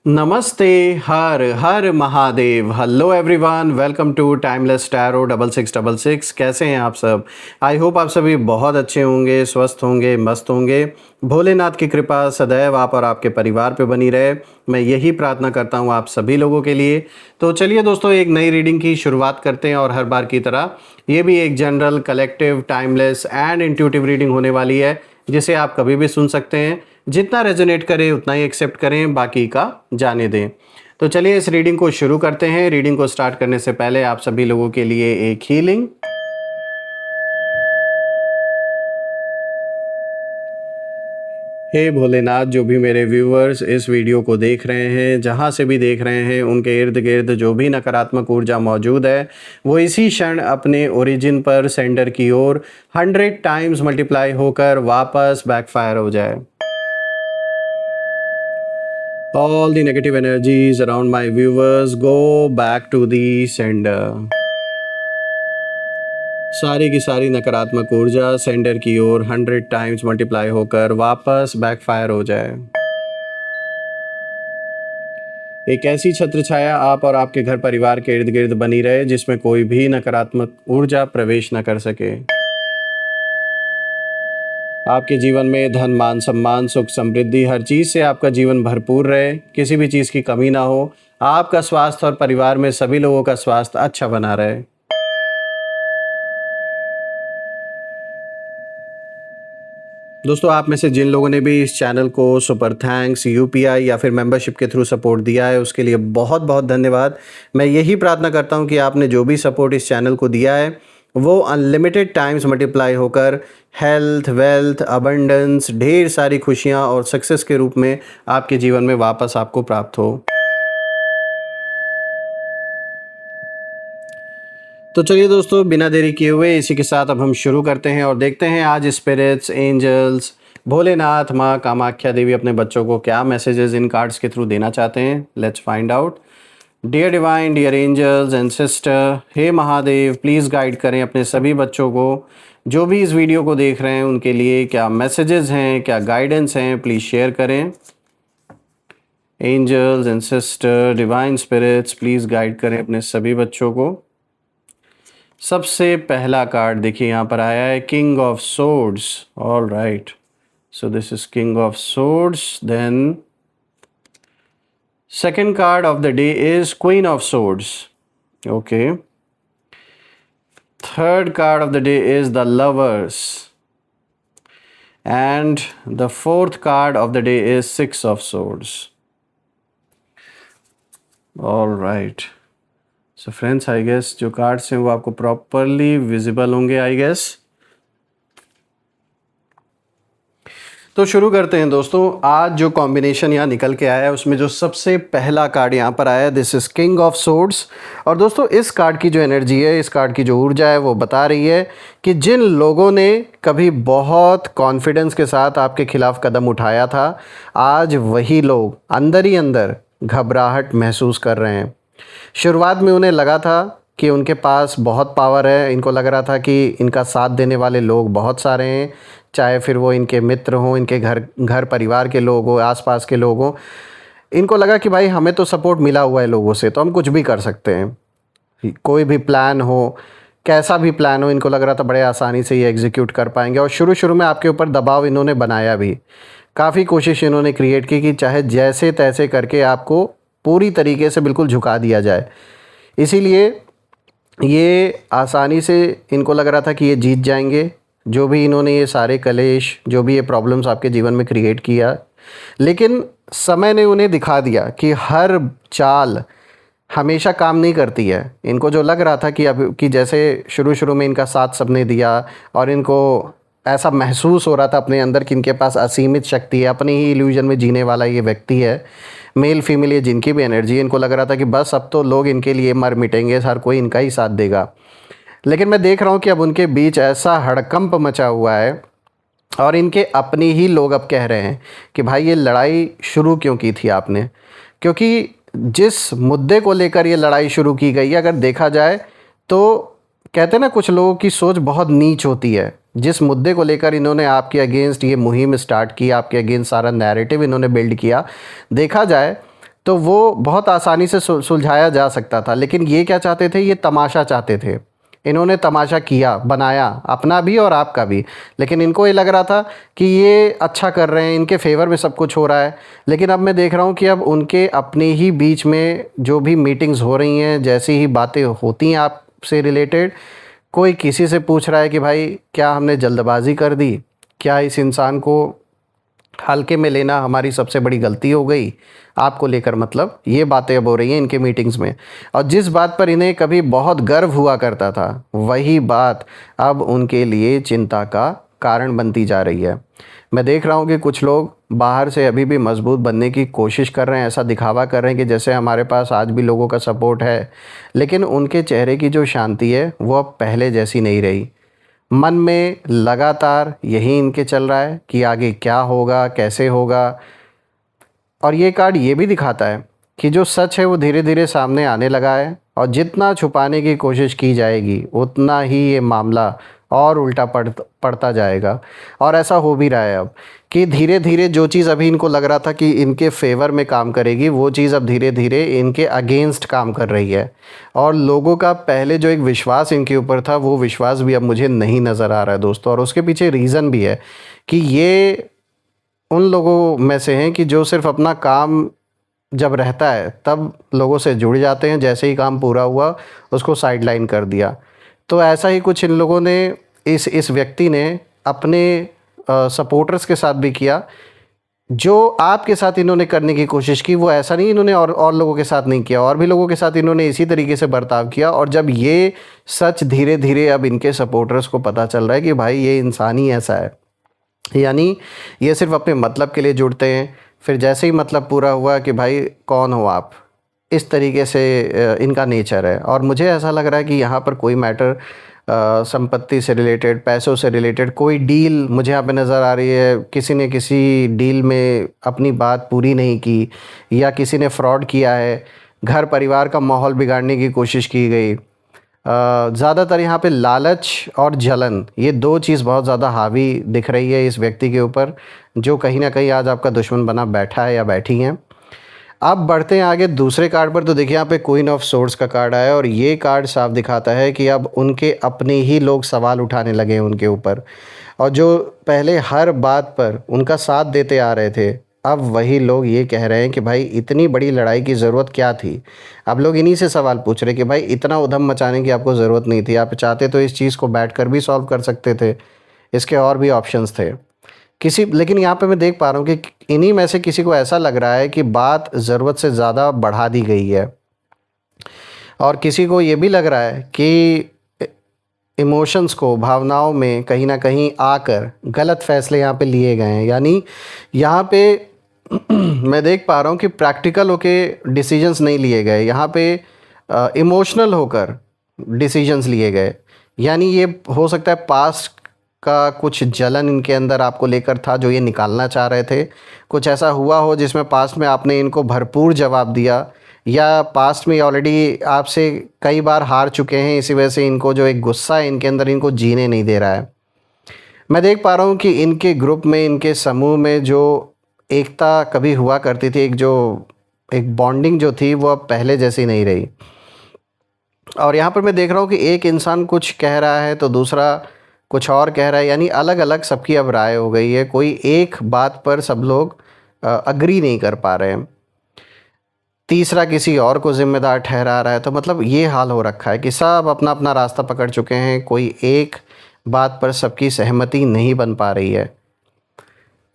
नमस्ते। हर हर Mahadev. Hello everyone, welcome to timeless tarot 6666। कैसे हैं आप सब? आई होप आप सभी बहुत अच्छे होंगे, स्वस्थ होंगे, मस्त होंगे। भोलेनाथ की कृपा सदैव आप और आपके परिवार पे बनी रहे, मैं यही प्रार्थना करता हूँ आप सभी लोगों के लिए। तो चलिए दोस्तों, एक नई रीडिंग की शुरुआत करते हैं और हर बार की तरह ये भी एक general, collective, timeless and intuitive reading होने वाली है, जिसे आप कभी भी सुन सकते हैं। जितना रेजोनेट करे उतना ही एक्सेप्ट करें, बाकी का जाने दें। तो चलिए इस रीडिंग को शुरू करते हैं। रीडिंग को स्टार्ट करने से पहले आप सभी लोगों के लिए एक हीलिंग। हे भोलेनाथ, जो भी मेरे व्यूअर्स इस वीडियो को देख रहे हैं, जहाँ से भी देख रहे हैं, उनके इर्द गिर्द जो भी नकारात्मक ऊर्जा मौजूद है वो इसी क्षण अपने ओरिजिन पर सेंडर की ओर 100 टाइम्स मल्टीप्लाई होकर वापस बैकफायर हो जाए। All the negative energies around my viewers go back to the sender. सारी की सारी नकारात्मक ऊर्जा सेंडर की ओर 100 टाइम्स मल्टीप्लाई होकर वापस बैकफायर हो जाए। एक ऐसी छत्र छाया आप और आपके घर परिवार के इर्द गिर्द बनी रहे जिसमें कोई भी नकारात्मक ऊर्जा प्रवेश न कर सके। आपके जीवन में धन, मान, सम्मान, सुख, समृद्धि, हर चीज़ से आपका जीवन भरपूर रहे, किसी भी चीज़ की कमी ना हो। आपका स्वास्थ्य और परिवार में सभी लोगों का स्वास्थ्य अच्छा बना रहे। दोस्तों, आप में से जिन लोगों ने भी इस चैनल को सुपर थैंक्स, यूपीआई या फिर मेंबरशिप के थ्रू सपोर्ट दिया है, उसके लिए बहुत बहुत धन्यवाद। मैं यही प्रार्थना करता हूं कि आपने जो भी सपोर्ट इस चैनल को दिया है वो अनलिमिटेड टाइम्स मल्टीप्लाई होकर हेल्थ, वेल्थ, अबंडेंस, ढेर सारी खुशियां और सक्सेस के रूप में आपके जीवन में वापस आपको प्राप्त हो। तो चलिए दोस्तों, बिना देरी किए हुए इसी के साथ अब हम शुरू करते हैं और देखते हैं आज स्पिरिट्स, एंजल्स, भोलेनाथ, माँ कामाख्या देवी अपने बच्चों को क्या मैसेजेस इन कार्ड्स के थ्रू देना चाहते हैं। Let's find out. Dear divine, dear angels and sister, हे महादेव, प्लीज़ गाइड करें अपने सभी बच्चों को जो भी इस वीडियो को देख रहे हैं, उनके लिए क्या मैसेजेस हैं, क्या गाइडेंस हैं, प्लीज़ शेयर करें। Angels and sister, divine spirits, please guide करें अपने सभी बच्चों को। सबसे पहला कार्ड देखिए यहाँ पर आया है, king of swords. All right, so this is king of swords. Then second card of the day is queen of swords. Okay, third card of the day is the lovers and the fourth card of the day is six of swords. All right, so friends, I guess जो cards हैं वो आपको properly visible होंगे, I guess. तो शुरू करते हैं दोस्तों। आज जो कॉम्बिनेशन यहाँ निकल के आया है उसमें जो सबसे पहला कार्ड यहाँ पर आया है, this is king of swords. और दोस्तों, इस कार्ड की जो एनर्जी है, इस कार्ड की जो ऊर्जा है, वो बता रही है कि जिन लोगों ने कभी बहुत कॉन्फिडेंस के साथ आपके खिलाफ कदम उठाया था, आज वही लोग अंदर ही अंदर घबराहट महसूस कर रहे हैं। शुरुआत में उन्हें लगा था कि उनके पास बहुत पावर है, इनको लग रहा था कि इनका साथ देने वाले लोग बहुत सारे हैं, चाहे फिर वो इनके मित्र हों, इनके घर परिवार के लोग हों, आसपास के लोग हों। इनको लगा कि भाई हमें तो सपोर्ट मिला हुआ है लोगों से, तो हम कुछ भी कर सकते हैं। कोई भी प्लान हो, कैसा भी प्लान हो, इनको लग रहा था बड़े आसानी से ये एग्जीक्यूट कर पाएंगे। और शुरू में आपके ऊपर दबाव इन्होंने बनाया भी, काफ़ी कोशिश इन्होंने क्रिएट की कि चाहे जैसे तैसे करके आपको पूरी तरीके से बिल्कुल झुका दिया जाए। इसीलिए ये आसानी से इनको लग रहा था कि ये जीत जाएंगे, जो भी इन्होंने ये सारे कलेश, जो भी ये प्रॉब्लम्स आपके जीवन में क्रिएट किया। लेकिन समय ने उन्हें दिखा दिया कि हर चाल हमेशा काम नहीं करती है। इनको जो लग रहा था कि अब कि जैसे शुरू में इनका साथ सबने दिया और इनको ऐसा महसूस हो रहा था अपने अंदर कि इनके पास असीमित शक्ति है, अपने ही इल्यूजन में जीने वाला ये व्यक्ति है, मेल फीमेल ये जिनकी भी एनर्जी, इनको लग रहा था कि बस अब तो लोग इनके लिए मर मिटेंगे, हर कोई इनका ही साथ देगा। लेकिन मैं देख रहा हूँ कि अब उनके बीच ऐसा हड़कंप मचा हुआ है और इनके अपने ही लोग अब कह रहे हैं कि भाई ये लड़ाई शुरू क्यों की थी आपने। क्योंकि जिस मुद्दे को लेकर ये लड़ाई शुरू की गई है, अगर देखा जाए तो कहते हैं ना, कुछ लोगों की सोच बहुत नीच होती है। जिस मुद्दे को लेकर इन्होंने आपके अगेंस्ट ये मुहिम स्टार्ट की, आपके अगेंस्ट सारा नैरेटिव इन्होंने बिल्ड किया, देखा जाए तो वो बहुत आसानी से सुलझाया जा सकता था। लेकिन ये क्या चाहते थे, ये तमाशा चाहते थे। इन्होंने तमाशा किया, बनाया, अपना भी और आपका भी। लेकिन इनको ये लग रहा था कि ये अच्छा कर रहे हैं, इनके फेवर में सब कुछ हो रहा है। लेकिन अब मैं देख रहा हूँ कि अब उनके अपने ही बीच में जो भी मीटिंग्स हो रही हैं, जैसी ही बातें होती हैं आपसे रिलेटेड, कोई किसी से पूछ रहा है कि भाई क्या हमने जल्दबाजी कर दी, क्या इस इंसान को हल्के में लेना हमारी सबसे बड़ी गलती हो गई आपको लेकर, मतलब ये बातें अब हो रही हैं इनके मीटिंग्स में। और जिस बात पर इन्हें कभी बहुत गर्व हुआ करता था, वही बात अब उनके लिए चिंता का कारण बनती जा रही है। मैं देख रहा हूँ कि कुछ लोग बाहर से अभी भी मजबूत बनने की कोशिश कर रहे हैं, ऐसा दिखावा कर रहे हैं कि जैसे हमारे पास आज भी लोगों का सपोर्ट है। लेकिन उनके चेहरे की जो शांति है वो अब पहले जैसी नहीं रही। मन में लगातार यही इनके चल रहा है कि आगे क्या होगा, कैसे होगा। और ये कार्ड ये भी दिखाता है कि जो सच है वो धीरे धीरे सामने आने लगा है, और जितना छुपाने की कोशिश की जाएगी उतना ही ये मामला और उल्टा पड़ता जाएगा। और ऐसा हो भी रहा है अब कि धीरे धीरे जो चीज़ अभी इनको लग रहा था कि इनके फेवर में काम करेगी, वो चीज़ अब धीरे धीरे इनके अगेंस्ट काम कर रही है। और लोगों का पहले जो एक विश्वास इनके ऊपर था, वो विश्वास भी अब मुझे नहीं नज़र आ रहा है दोस्तों। और उसके पीछे रीज़न भी है कि ये उन लोगों में से हैं कि जो सिर्फ अपना काम जब रहता है तब लोगों से जुड़ जाते हैं, जैसे ही काम पूरा हुआ उसको साइडलाइन कर दिया। तो ऐसा ही कुछ इन लोगों ने, इस व्यक्ति ने अपने सपोर्टर्स के साथ भी किया। जो आपके साथ इन्होंने करने की कोशिश की, वो ऐसा नहीं इन्होंने और लोगों के साथ नहीं किया, और भी लोगों के साथ इन्होंने इसी तरीके से बर्ताव किया। और जब ये सच धीरे धीरे अब इनके सपोर्टर्स को पता चल रहा है कि भाई ये इंसान ही ऐसा है, यानी ये सिर्फ अपने मतलब के लिए जुड़ते हैं, फिर जैसे ही मतलब पूरा हुआ कि भाई कौन हो आप, इस तरीके से इनका नेचर है। और मुझे ऐसा लग रहा है कि यहाँ पर कोई मैटर संपत्ति से रिलेटेड, पैसों से रिलेटेड कोई डील मुझे यहाँ पे नज़र आ रही है। किसी ने किसी डील में अपनी बात पूरी नहीं की, या किसी ने फ्रॉड किया है, घर परिवार का माहौल बिगाड़ने की कोशिश की गई। ज़्यादातर यहाँ पे लालच और जलन, ये दो चीज़ बहुत ज़्यादा हावी दिख रही है इस व्यक्ति के ऊपर, जो कहीं ना कहीं आज आपका दुश्मन बना बैठा है या बैठी हैं। अब बढ़ते हैं आगे दूसरे कार्ड पर। तो देखिए यहाँ पे क्वीन ऑफ सोर्ड्स का कार्ड आया, और ये कार्ड साफ दिखाता है कि अब उनके अपने ही लोग सवाल उठाने लगे हैं उनके ऊपर। और जो पहले हर बात पर उनका साथ देते आ रहे थे, अब वही लोग ये कह रहे हैं कि भाई इतनी बड़ी लड़ाई की ज़रूरत क्या थी। अब लोग इन्हीं से सवाल पूछ रहे हैं कि भाई इतना उधम मचाने की आपको ज़रूरत नहीं थी, आप चाहते तो इस चीज़ को बैठकर भी सॉल्व कर सकते थे, इसके और भी ऑप्शंस थे किसी। लेकिन यहाँ पे मैं देख पा रहा हूँ कि इन्हीं में से किसी को ऐसा लग रहा है कि बात ज़रूरत से ज़्यादा बढ़ा दी गई है, और किसी को ये भी लग रहा है कि इमोशंस को, भावनाओं में कहीं ना कहीं आकर गलत फैसले यहाँ पे लिए गए हैं। यानी यहाँ पे मैं देख पा रहा हूँ कि प्रैक्टिकल होके डिसीजंस नहीं लिए गए, यहाँ पे इमोशनल होकर डिसीजंस लिए गए। यानी ये हो सकता है पास्ट का कुछ जलन इनके अंदर आपको लेकर था, जो ये निकालना चाह रहे थे। कुछ ऐसा हुआ हो जिसमें पास्ट में आपने इनको भरपूर जवाब दिया, या पास्ट में ऑलरेडी आपसे कई बार हार चुके हैं, इसी वजह से इनको जो एक गुस्सा है इनके अंदर, इनको जीने नहीं दे रहा है। मैं देख पा रहा हूँ कि इनके ग्रुप में, इनके समूह में जो एकता कभी हुआ करती थी, एक बॉन्डिंग जो थी, वो अब पहले जैसी नहीं रही। और यहाँ पर मैं देख रहा हूँ कि एक इंसान कुछ कह रहा है तो दूसरा कुछ और कह रहा है, यानी अलग अलग सबकी अब राय हो गई है। कोई एक बात पर सब लोग अग्री नहीं कर पा रहे हैं, तीसरा किसी और को ज़िम्मेदार ठहरा रहा है। तो मतलब ये हाल हो रखा है कि सब अपना अपना रास्ता पकड़ चुके हैं, कोई एक बात पर सबकी सहमति नहीं बन पा रही है।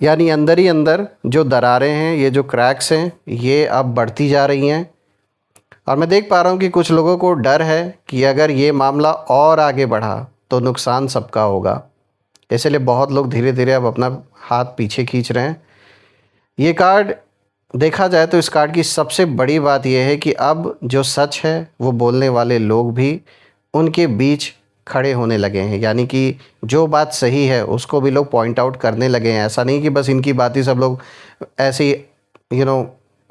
यानी अंदर ही अंदर जो दरारें हैं, ये जो क्रैक्स हैं, ये अब बढ़ती जा रही हैं। और मैं देख पा रहा हूँ कि कुछ लोगों को डर है कि अगर ये मामला और आगे बढ़ा तो नुकसान सबका होगा, इसलिए बहुत लोग धीरे धीरे अब अपना हाथ पीछे खींच रहे हैं। ये कार्ड देखा जाए तो इस कार्ड की सबसे बड़ी बात यह है कि अब जो सच है वो बोलने वाले लोग भी उनके बीच खड़े होने लगे हैं। यानी कि जो बात सही है उसको भी लोग पॉइंट आउट करने लगे हैं। ऐसा नहीं कि बस इनकी बात ही सब लोग ऐसे ही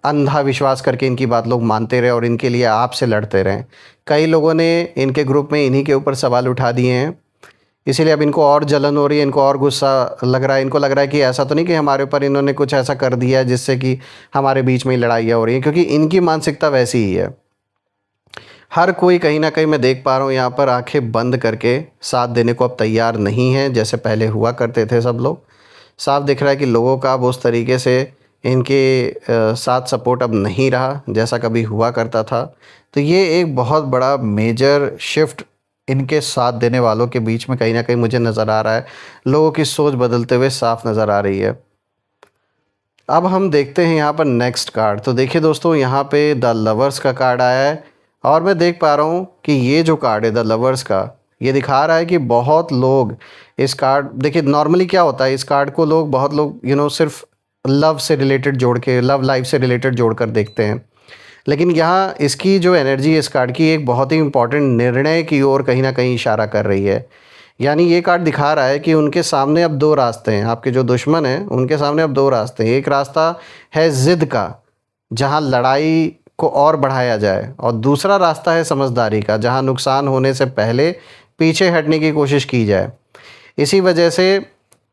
अंधा विश्वास करके इनकी बात लोग मानते रहे और इनके लिए आपसे लड़ते रहें। कई लोगों ने इनके ग्रुप में इन्हीं के ऊपर सवाल उठा दिए हैं इसीलिए अब इनको और जलन हो रही है, इनको और गुस्सा लग रहा है। इनको लग रहा है कि ऐसा तो नहीं कि हमारे ऊपर इन्होंने कुछ ऐसा कर दिया है जिससे कि हमारे बीच में ही लड़ाइयाँ हो रही हैं, क्योंकि इनकी मानसिकता वैसी ही है। हर कोई कहीं ना कहीं मैं देख पा रहा हूँ यहाँ पर आंखें बंद करके साथ देने को अब तैयार नहीं है, जैसे पहले हुआ करते थे सब लोग। साफ दिख रहा है कि लोगों का अब उस तरीके से इनके साथ सपोर्ट अब नहीं रहा जैसा कभी हुआ करता था। तो ये एक बहुत बड़ा मेजर शिफ्ट इनके साथ देने वालों के बीच में कहीं ना कहीं मुझे नज़र आ रहा है। लोगों की सोच बदलते हुए साफ नज़र आ रही है। अब हम देखते हैं यहाँ पर नेक्स्ट कार्ड। तो देखिए दोस्तों, यहाँ पे द लवर्स का कार्ड आया है और मैं देख पा रहा हूँ कि ये जो कार्ड है द लवर्स का, ये दिखा रहा है कि बहुत लोग इस कार्ड, देखिए नॉर्मली क्या होता है, इस कार्ड को बहुत लोग सिर्फ लव से रिलेटेड जोड़ के, लव लाइफ से रिलेटेड जोड़कर देखते हैं। लेकिन यहाँ इसकी जो एनर्जी है इस कार्ड की, एक बहुत ही इंपॉर्टेंट निर्णय की ओर कहीं ना कहीं इशारा कर रही है। यानी ये कार्ड दिखा रहा है कि उनके सामने अब दो रास्ते हैं। आपके जो दुश्मन हैं उनके सामने अब दो रास्ते हैं। एक रास्ता है ज़िद का, जहाँ लड़ाई को और बढ़ाया जाए, और दूसरा रास्ता है समझदारी का, जहाँ नुकसान होने से पहले पीछे हटने की कोशिश की जाए। इसी वजह से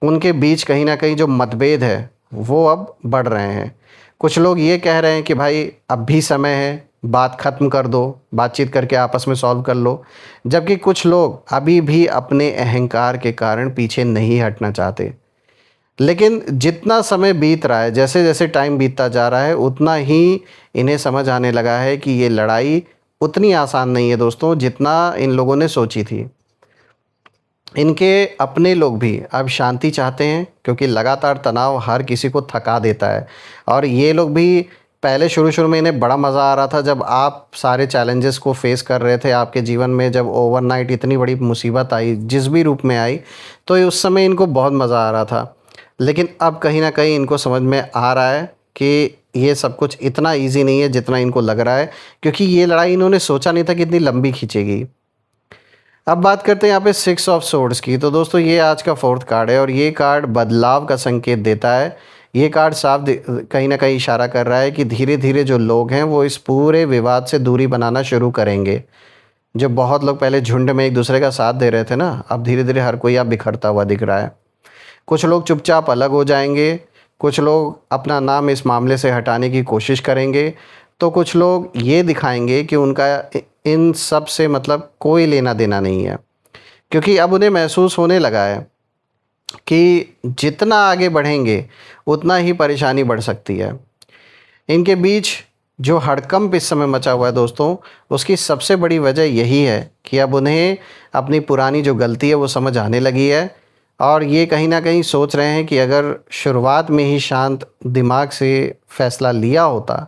उनके बीच कहीं ना कहीं जो मतभेद है वो अब बढ़ रहे हैं। कुछ लोग ये कह रहे हैं कि भाई अब भी समय है, बात ख़त्म कर दो, बातचीत करके आपस में सॉल्व कर लो। जबकि कुछ लोग अभी भी अपने अहंकार के कारण पीछे नहीं हटना चाहते। लेकिन जितना समय बीत रहा है, जैसे जैसे टाइम बीतता जा रहा है, उतना ही इन्हें समझ आने लगा है कि ये लड़ाई उतनी आसान नहीं है दोस्तों जितना इन लोगों ने सोची थी। इनके अपने लोग भी अब शांति चाहते हैं, क्योंकि लगातार तनाव हर किसी को थका देता है। और ये लोग भी पहले शुरू शुरू में इन्हें बड़ा मज़ा आ रहा था जब आप सारे चैलेंजेस को फेस कर रहे थे आपके जीवन में, जब ओवरनाइट इतनी बड़ी मुसीबत आई जिस भी रूप में आई, तो उस समय इनको बहुत मज़ा आ रहा था। लेकिन अब कहीं ना कहीं इनको समझ में आ रहा है कि ये सब कुछ इतना ईजी नहीं है जितना इनको लग रहा है, क्योंकि ये लड़ाई इन्होंने सोचा नहीं था कि इतनी लंबी खींचेगी। अब बात करते हैं यहाँ पे सिक्स ऑफ सोर्ड्स की। तो दोस्तों ये आज का फोर्थ कार्ड है और ये कार्ड बदलाव का संकेत देता है। ये कार्ड साफ कहीं ना कहीं इशारा कर रहा है कि धीरे धीरे जो लोग हैं वो इस पूरे विवाद से दूरी बनाना शुरू करेंगे। जो बहुत लोग पहले झुंड में एक दूसरे का साथ दे रहे थे ना, अब धीरे धीरे हर कोई अब बिखरता हुआ दिख रहा है। कुछ लोग चुपचाप अलग हो जाएंगे, कुछ लोग अपना नाम इस मामले से हटाने की कोशिश करेंगे, तो कुछ लोग ये दिखाएंगे कि उनका इन सब से मतलब कोई लेना देना नहीं है। क्योंकि अब उन्हें महसूस होने लगा है कि जितना आगे बढ़ेंगे उतना ही परेशानी बढ़ सकती है। इनके बीच जो हड़कंप इस समय मचा हुआ है दोस्तों, उसकी सबसे बड़ी वजह यही है कि अब उन्हें अपनी पुरानी जो गलती है वो समझ आने लगी है। और ये कहीं ना कहीं सोच रहे हैं कि अगर शुरुआत में ही शांत दिमाग से फ़ैसला लिया होता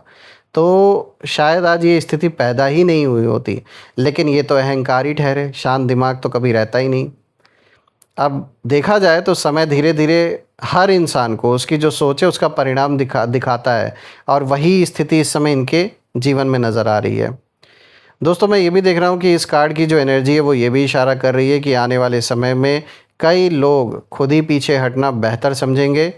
तो शायद आज ये स्थिति पैदा ही नहीं हुई होती। लेकिन ये तो अहंकार ही ठहरे, शांत दिमाग तो कभी रहता ही नहीं। अब देखा जाए तो समय धीरे धीरे हर इंसान को उसकी जो सोच है उसका परिणाम दिखाता है, और वही स्थिति इस समय इनके जीवन में नज़र आ रही है। दोस्तों मैं ये भी देख रहा हूँ कि इस कार्ड की जो एनर्जी है वो ये भी इशारा कर रही है कि आने वाले समय में कई लोग खुद ही पीछे हटना बेहतर समझेंगे।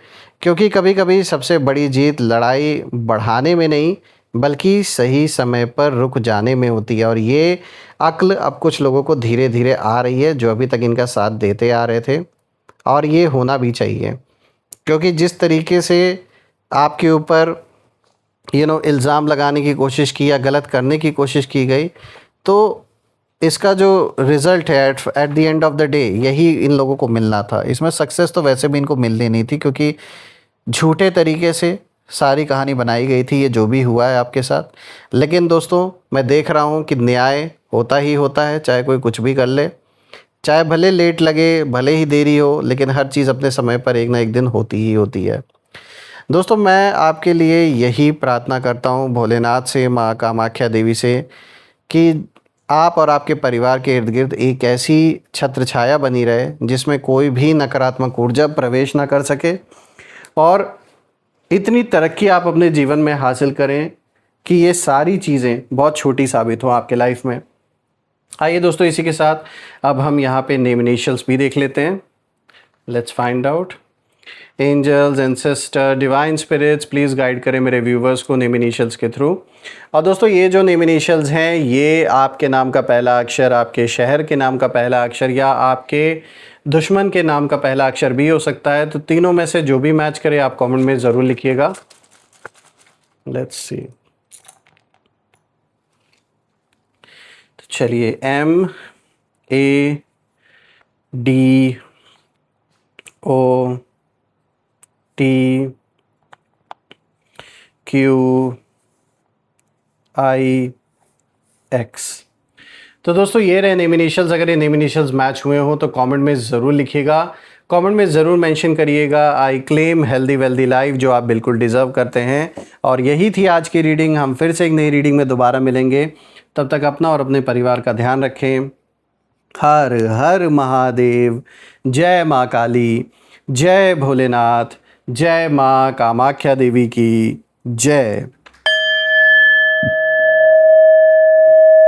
क्योंकि कभी कभी सबसे बड़ी जीत लड़ाई बढ़ाने में नहीं बल्कि सही समय पर रुक जाने में होती है। और ये अक्ल अब कुछ लोगों को धीरे धीरे आ रही है जो अभी तक इनका साथ देते आ रहे थे, और ये होना भी चाहिए। क्योंकि जिस तरीके से आपके ऊपर इल्ज़ाम लगाने की कोशिश की या गलत करने की कोशिश की गई, तो इसका जो रिज़ल्ट है at the end of the day यही इन लोगों को मिलना था। इसमें सक्सेस तो वैसे भी इनको मिलनी नहीं थी, क्योंकि झूठे तरीके से सारी कहानी बनाई गई थी, ये जो भी हुआ है आपके साथ। लेकिन दोस्तों मैं देख रहा हूँ कि न्याय होता ही होता है, चाहे कोई कुछ भी कर ले, चाहे भले लेट लगे, भले ही देरी हो, लेकिन हर चीज़ अपने समय पर एक ना एक दिन होती ही होती है। दोस्तों मैं आपके लिए यही प्रार्थना करता हूँ भोलेनाथ से, माँ कामाख्या देवी से, कि आप और आपके परिवार के इर्द गिर्द एक ऐसी छत्र छाया बनी रहे जिसमें कोई भी नकारात्मक ऊर्जा प्रवेश ना कर सके, और इतनी तरक्की आप अपने जीवन में हासिल करें कि ये सारी चीज़ें बहुत छोटी साबित हों आपके लाइफ में। आइए दोस्तों इसी के साथ अब हम यहाँ पे नेम इनिशियल्स भी देख लेते हैं। Let's find out. Angels, ancestor, divine spirits, please guide करें मेरे व्यूवर्स को नेम इनिशियल्स के थ्रू। और दोस्तों ये जो नेम इनिशियल्स हैं ये आपके नाम का पहला अक्षर, आपके शहर के नाम का पहला अक्षर, या आपके दुश्मन के नाम का पहला अक्षर बी हो सकता है। तो तीनों में से जो भी मैच करे आप कमेंट में ज़रूर लिखिएगा। Let's see. तो चलिए, M A D O T Q I X. तो दोस्तों ये रहे नेम इनिशियल्स। अगर ये नेम इनिशियल्स मैच हुए हों तो कमेंट में ज़रूर लिखिएगा। कमेंट में ज़रूर मेंशन करिएगा I claim healthy wealthy life, जो आप बिल्कुल डिज़र्व करते हैं। और यही थी आज की रीडिंग। हम फिर से एक नई रीडिंग में दोबारा मिलेंगे। तब तक अपना और अपने परिवार का ध्यान रखें। हर हर महादेव। जय माँ काली, जय भोलेनाथ, जय माँ कामाख्या देवी की जय।